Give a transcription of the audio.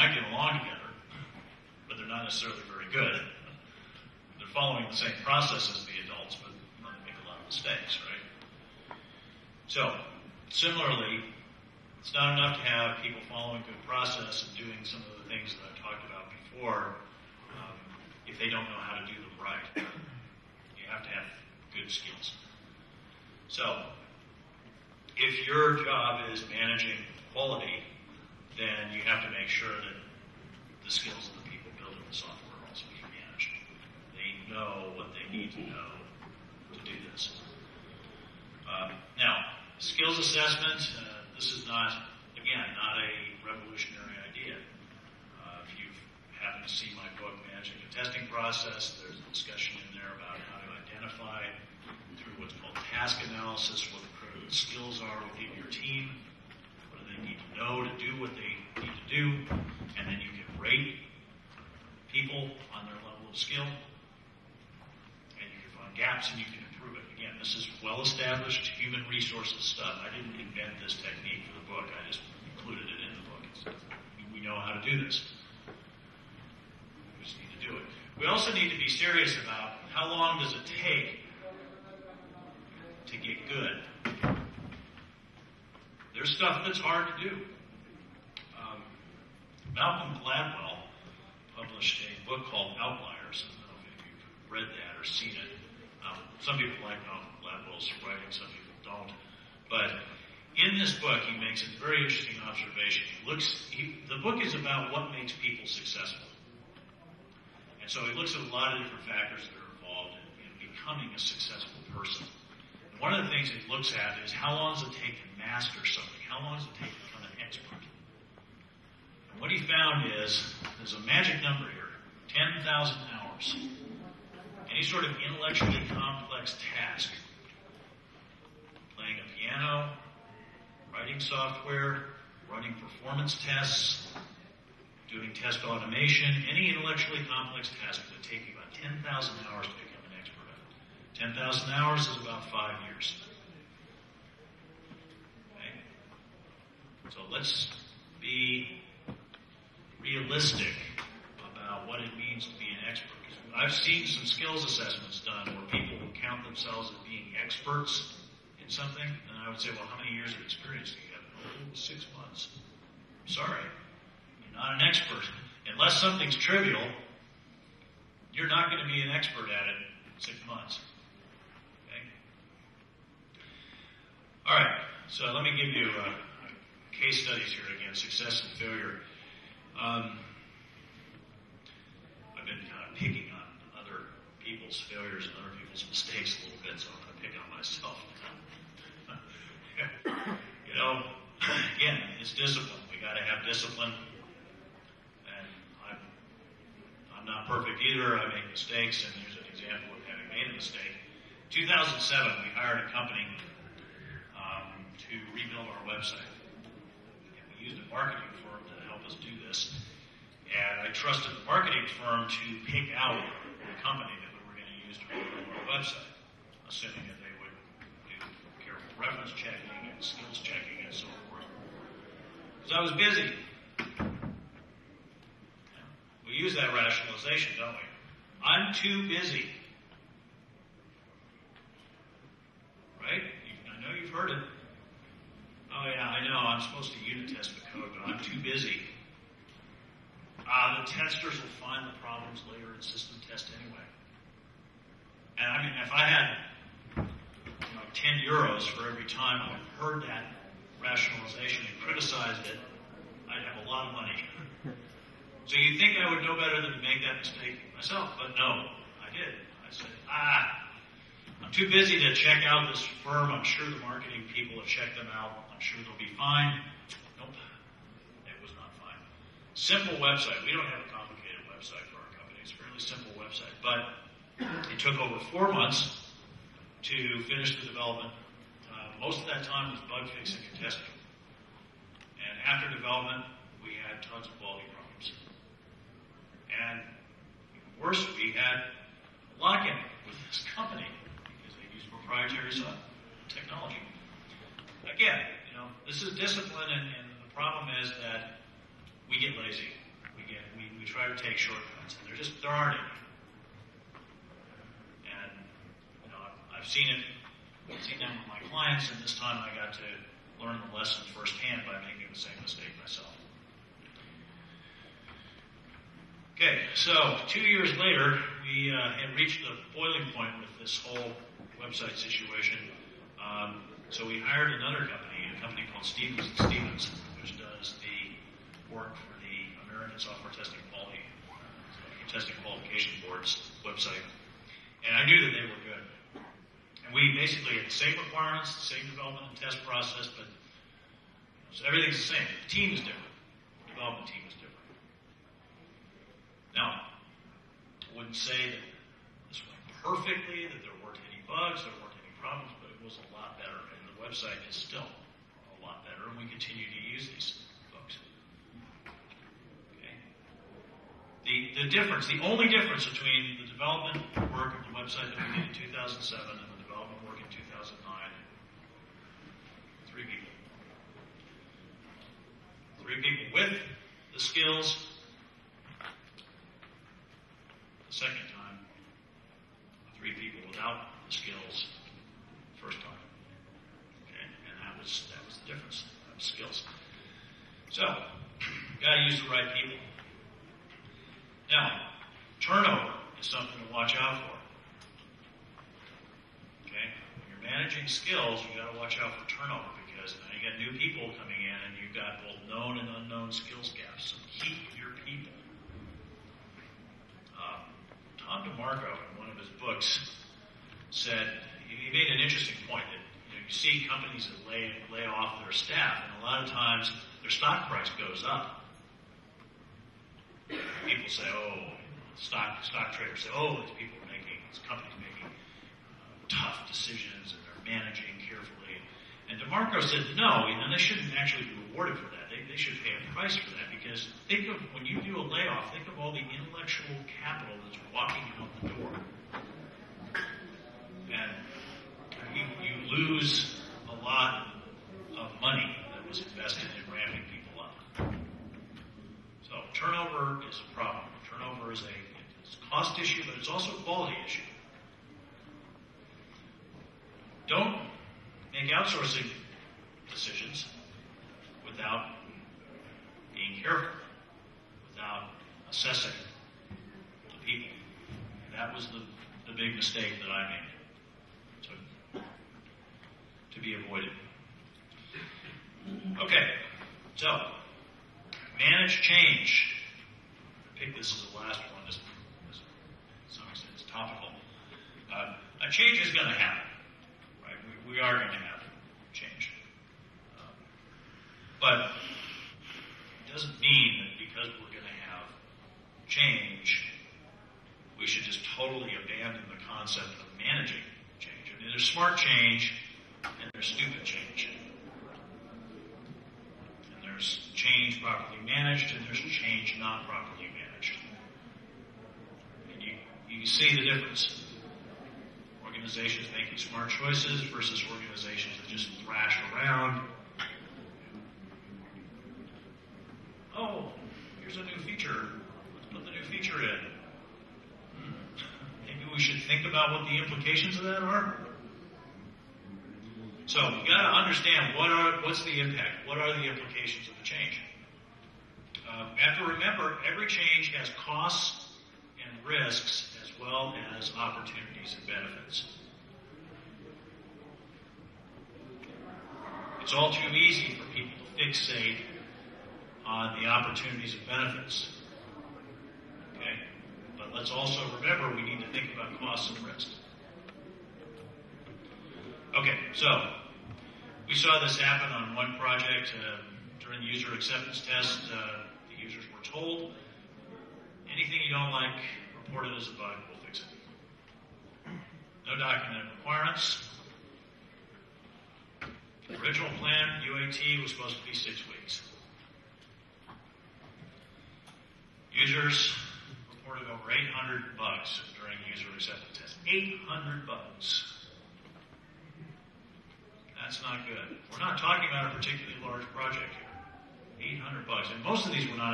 might get along together, but they're not necessarily very good. They're following the same process as the adults, but they make a lot of mistakes, right? So, similarly, it's not enough to have people following good process and doing some of the things that I've talked about before if they don't know how to do them right. You have to have good skills. So, if your job is managing quality, then you have to make sure that the skills of the people building the software are also being managed. They know what they need to know to do this. Now, skills assessment, this is not a revolutionary idea. If you've happened to see my book, Managing the Testing Process, there's a discussion in there about how to identify through what's called task analysis what the critical skills are within your team, what do they need to know to do what they need to do, and then you can rate people on their level of skill, and you can find gaps and you can improve it. Again, this is well-established human resources stuff. I didn't invent this technique for the book. I just included it in the book. We know how to do this. We just need to do it. We also need to be serious about how long does it take to get good. There's stuff that's hard to do. Malcolm Gladwell published a book called Outliers. I don't know if you've read that or seen it. Some people like Malcolm Gladwell's writing, some people don't. But in this book, he makes a very interesting observation. The book is about what makes people successful. And so he looks at a lot of different factors that are involved in becoming a successful person. And one of the things he looks at is how long does it take to master something? How long does it take to become an expert? And what he found is there's a magic number here, 10,000 hours. Any sort of intellectually complex task, playing a piano, writing software, running performance tests, doing test automation, any intellectually complex task would take you about 10,000 hours to become an expert at. 10,000 hours is about 5 years. Okay? So let's be realistic about what it means to be an expert. I've seen some skills assessments done where people who count themselves as being experts in something, and I would say, well, how many years of experience do you have? Oh, 6 months. Sorry, you're not an expert. Unless something's trivial, you're not going to be an expert at it in 6 months. Okay? All right, so let me give you case studies here again, success and failure. I've been kind of picking on other people's failures and other people's mistakes a little bit, so I'm going to pick on myself. You know, again, it's discipline. We got to have discipline. And I'm not perfect either. I make mistakes, and here's an example of having made a mistake. 2007, we hired a company to rebuild our website. And we used a marketing firm to help us do this. And I trusted the marketing firm to pick out the company that we were going to use to rebuild our website, assuming that they would do careful reference checking and skills checking and so forth. Because I was busy. We use that rationalization, don't we? I'm too busy. Right? I know you've heard it. Oh yeah, I know, I'm supposed to unit test the code, but I'm too busy. The testers will find the problems later in system test anyway. And I mean, if I had 10 euros for every time I've heard that rationalization and criticized it, I'd have a lot of money. So you'd think I would know better than to make that mistake myself, but no, I did. I said, I'm too busy to check out this firm. I'm sure the marketing people have checked them out. I'm sure they'll be fine. Nope. It was not fine. Simple website. We don't have a complicated website for our company. It's a fairly simple website. But it took over 4 months to finish the development. Most of that time was bug fixing and testing. And after development, we had tons of quality problems. And even worse, we had a lock-in with this company because they use proprietary technology. Again, this is discipline, and the problem is that we get lazy. try to take shortcuts, and there aren't any. And I've seen them with my clients, and this time I got to learn the lesson firsthand by making the same mistake myself. Okay, so 2 years later, we had reached the boiling point with this whole website situation. So we hired another company, a company called Stevens & Stevens, which does the work for the American Software Testing Qualification Board's website. And I knew that they were good. And we basically had the same requirements, the same development and test process, but so everything's the same. The team is different. The development team is different. Now, I wouldn't say that this went perfectly, that there weren't any bugs, there weren't any problems, but it was a lot better. And the website is still a lot better, and we continue to use these folks. Okay. The only difference between the development work of the website that we did in 2007 and the development work in 2009, 3 people. 3 people with the skills. The second time, 3 people without the skills. First time. Okay, and that was the difference. That was skills. So, got to use the right people. Now, turnover is something to watch out for. Okay, when you're managing skills, you got to watch out for turnover because now you got new people coming in, and you've got both known and unknown skills gaps. So keep your people. Tom DeMarco, in one of his books, said he made an interesting point that you see companies that lay off their staff, and a lot of times their stock price goes up. People say, stock traders say, this company's making tough decisions and they're managing carefully. And DeMarco said, no, they shouldn't actually be rewarded for that. They should pay a price for that because think of when you do a layoff, think of all the intellectual capital that's walking out the door. And you lose a lot of money that was invested in ramping people up. So turnover is a problem. Turnover is it's a cost issue, but it's also a quality issue. Don't make outsourcing decisions without being careful, without assessing the people. And that was the big mistake that I made to be avoided. Okay, so manage change. I picked this as the last one, as to some extent it's topical. A change is going to happen, right? We are going to have change. But it doesn't mean that because we're going to have change, we should just totally abandon the concept of managing change. I mean, there's smart change and there's stupid change. And there's change properly managed and there's change not properly managed. And you see the difference. Organizations making smart choices versus organizations that just thrash around. Oh, here's a new feature. Let's put the new feature in. Maybe we should think about what the implications of that are. So you got to understand what's the impact. What are the implications of the change? You have to remember every change has costs and risks as well as opportunities and benefits. It's all too easy for people to fixate on the opportunities and benefits. Okay? But let's also remember we need to think about costs and risks. Okay, so we saw this happen on one project during the user acceptance test. The users were told, anything you don't like, report it as a bug, we'll fix it. No documented requirements. The original plan, UAT, was supposed to be 6 weeks. Users reported over 800 bugs during user acceptance test. 800 bugs. That's not good. We're not talking about a particularly large project here. 800 bugs. And most of these were not